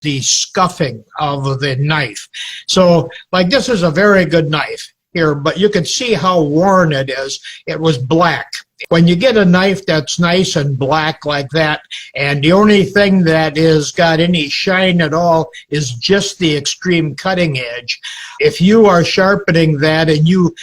the scuffing of the knife. So like this is a very good knife here, but you can see how worn it is. It was black. When you get a knife that's nice and black like that, and the only thing that is got any shine at all is just the extreme cutting edge, if you are sharpening that and you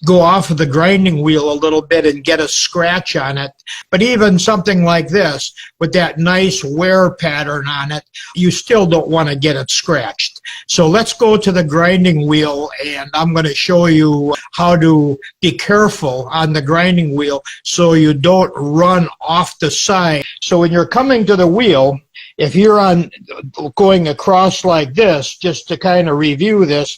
go off of the grinding wheel a little bit and get a scratch on it, but even something like this with that nice wear pattern on it, you still don't want to get it scratched. So let's go to the grinding wheel, and I'm going to show you how to be careful on the grinding wheel so you don't run off the side. So when you're coming to the wheel, if you're on going across like this, just to kind of review this,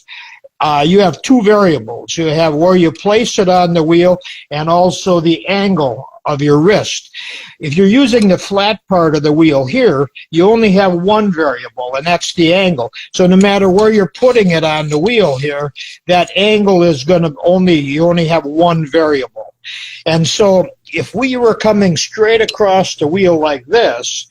you have two variables. You have where you place it on the wheel and also the angle of your wrist. If you're using the flat part of the wheel here, you only have one variable, and that's the angle. So no matter where you're putting it on the wheel here, that angle is going to you only have one variable. And so if we were coming straight across the wheel like this,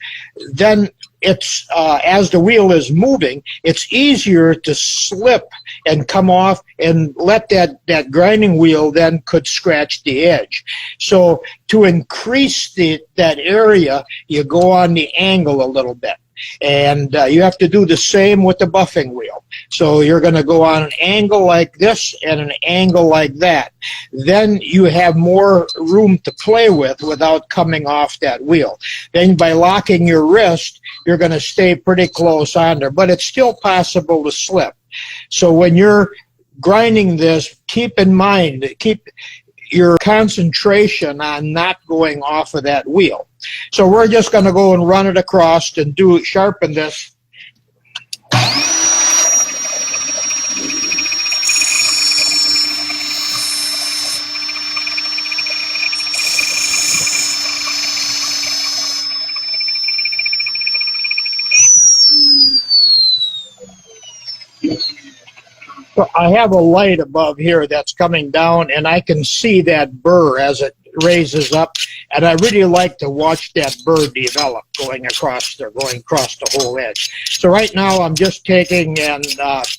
then it's as the wheel is moving, it's easier to slip and come off and let that grinding wheel then could scratch the edge. So to increase that area, you go on the angle a little bit. And you have to do the same with the buffing wheel. So you're going to go on an angle like this and an angle like that. Then you have more room to play with without coming off that wheel. Then by locking your wrist, you're going to stay pretty close on there. But it's still possible to slip. So when you're grinding this, keep in mind, keep your concentration on not going off of that wheel. So we're just going to go and run it across and sharpen this. So I have a light above here that's coming down, and I can see that burr as it raises up, and I really like to watch that burr develop going across the whole edge. So right now I'm just taking and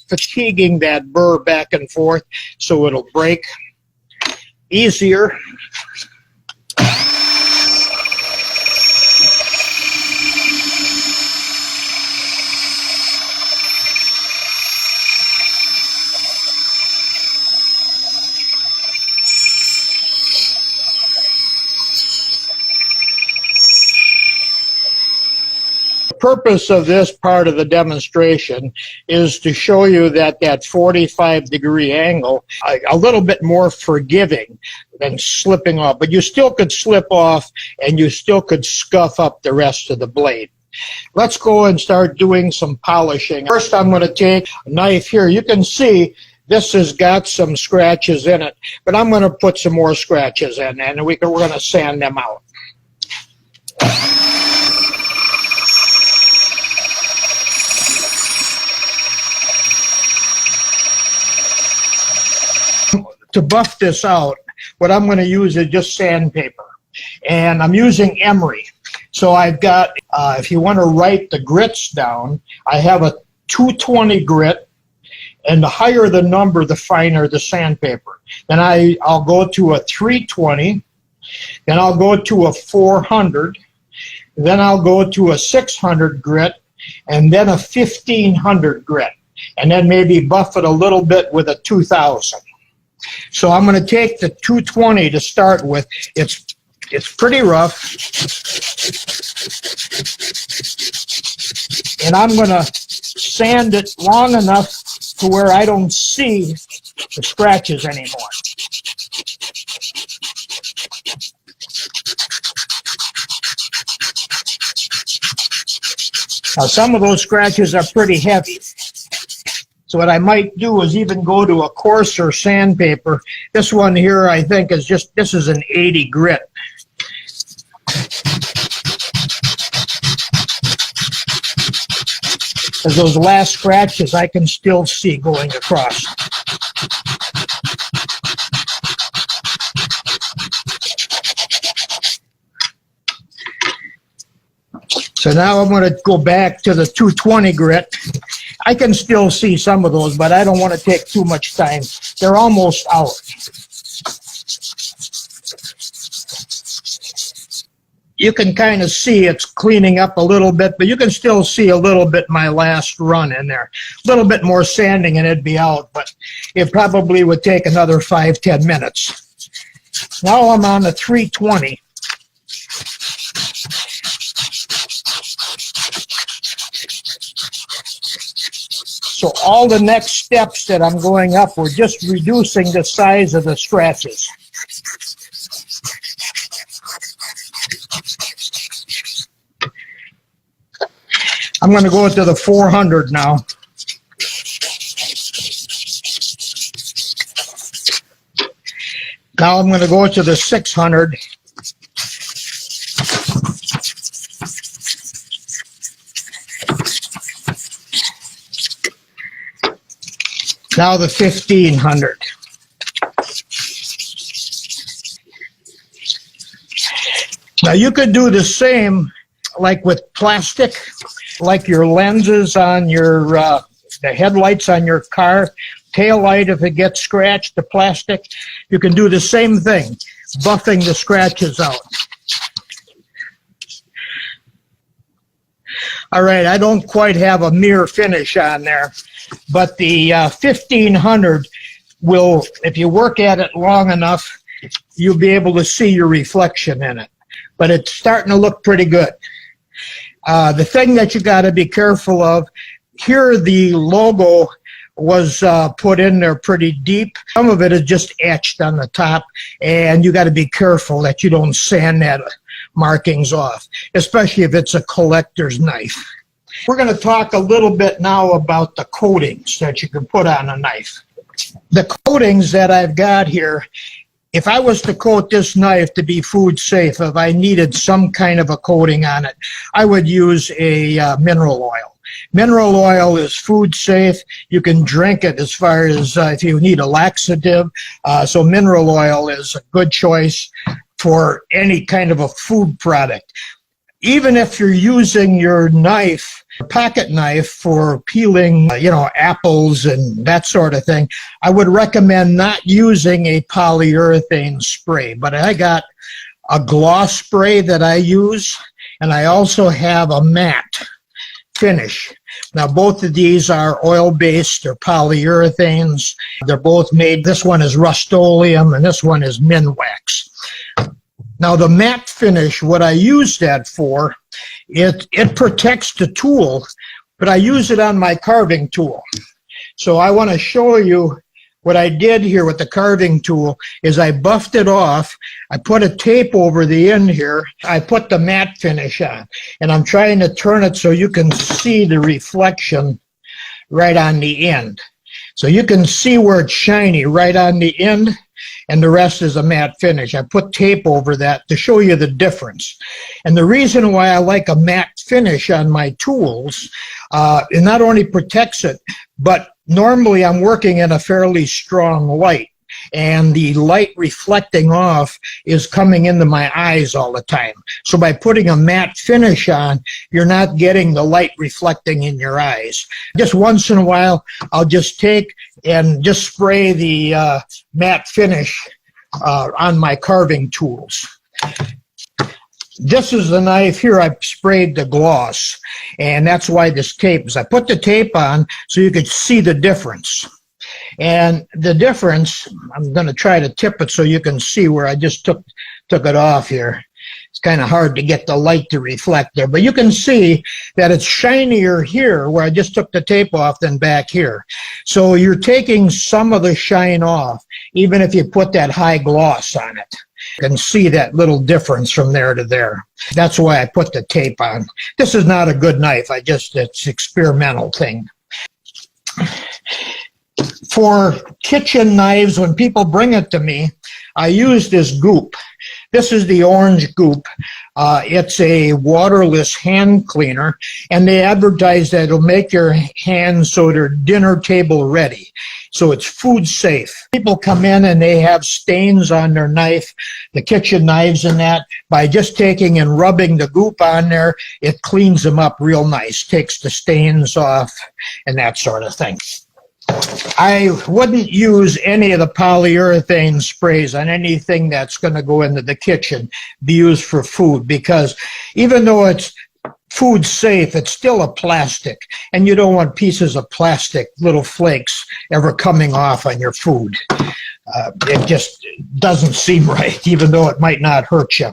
fatiguing that burr back and forth so it'll break easier. The purpose of this part of the demonstration is to show you that 45-degree angle, a little bit more forgiving than slipping off, but you still could slip off and you still could scuff up the rest of the blade. Let's go and start doing some polishing. First, I'm going to take a knife here. You can see this has got some scratches in it, but I'm going to put some more scratches in, and we're going to sand them out. To buff this out, what I'm going to use is just sandpaper, and I'm using emery. So I've got, if you want to write the grits down, I have a 220 grit, and the higher the number, the finer the sandpaper. Then I'll go to a 320, then I'll go to a 400, then I'll go to a 600 grit, and then a 1500 grit, and then maybe buff it a little bit with a 2000. So I'm going to take the 220 to start with. It's pretty rough, and I'm going to sand it long enough to where I don't see the scratches anymore. Now some of those scratches are pretty heavy. So what I might do is even go to a coarser sandpaper. This one here, I think, this is an 80 grit. Because those last scratches I can still see going across. So now I'm going to go back to the 220 grit. I can still see some of those, but I don't want to take too much time. They're almost out. You can kind of see it's cleaning up a little bit, but you can still see a little bit my last run in there. A little bit more sanding and it'd be out, but it probably would take another 5-10 minutes. Now I'm on the 320. So all the next steps that I'm going up, we're just reducing the size of the scratches. I'm going to go to the 400 now. Now I'm going to go to the 600. Now the 1500. Now you could do the same like with plastic, like your lenses on your, the headlights on your car, tail light if it gets scratched, the plastic. You can do the same thing, buffing the scratches out. All right, I don't quite have a mirror finish on there, but the 1500 will, if you work at it long enough, you'll be able to see your reflection in it. But it's starting to look pretty good. The thing that you got to be careful of, here the logo was put in there pretty deep. Some of it is just etched on the top, and you got to be careful that you don't sand that markings off, especially if it's a collector's knife. We're going to talk a little bit now about the coatings that you can put on a knife. The coatings that I've got here, if I was to coat this knife to be food safe, if I needed some kind of a coating on it, I would use a mineral oil. Mineral oil is food safe. You can drink it as far as if you need a laxative. So mineral oil is a good choice for any kind of a food product. Even if you're using your knife, pocket knife, for peeling, apples and that sort of thing, I would recommend not using a polyurethane spray. But I got a gloss spray that I use, and I also have a matte finish. Now, both of these are oil-based. They're polyurethanes. They're both made. This one is Rust-Oleum, and this one is Minwax. Now, the matte finish, what I use that for, it protects the tool, but I use it on my carving tool. So I want to show you what I did here with the carving tool is I buffed it off. I put a tape over the end here. I put the matte finish on, and I'm trying to turn it so you can see the reflection right on the end. So you can see where it's shiny right on the end, and the rest is a matte finish. I put tape over that to show you the difference. And the reason why I like a matte finish on my tools, it not only protects it, but normally I'm working in a fairly strong light, and the light reflecting off is coming into my eyes all the time. So by putting a matte finish on, you're not getting the light reflecting in your eyes. Just once in a while, I'll just take and just spray the matte finish on my carving tools. This is the knife here. I sprayed the gloss, and that's why this tape is. I put the tape on so you could see the difference. And the difference, I'm going to try to tip it so you can see where I just took it off here. It's kind of hard to get the light to reflect there, but you can see that it's shinier here where I just took the tape off than back here. So you're taking some of the shine off, even if you put that high gloss on it. You can see that little difference from there to there. That's why I put the tape on. This is not a good knife. It's experimental thing. For kitchen knives, when people bring it to me, I use this goop. This is the orange goop. It's a waterless hand cleaner, and they advertise that it'll make your hands so they're dinner table ready. So it's food safe. People come in and they have stains on their knife, the kitchen knives and that. By just taking and rubbing the goop on there, it cleans them up real nice, takes the stains off and that sort of thing. I wouldn't use any of the polyurethane sprays on anything that's going to go into the kitchen, be used for food, because even though it's food safe, it's still a plastic, and you don't want pieces of plastic, little flakes, ever coming off on your food. It just doesn't seem right, even though it might not hurt you.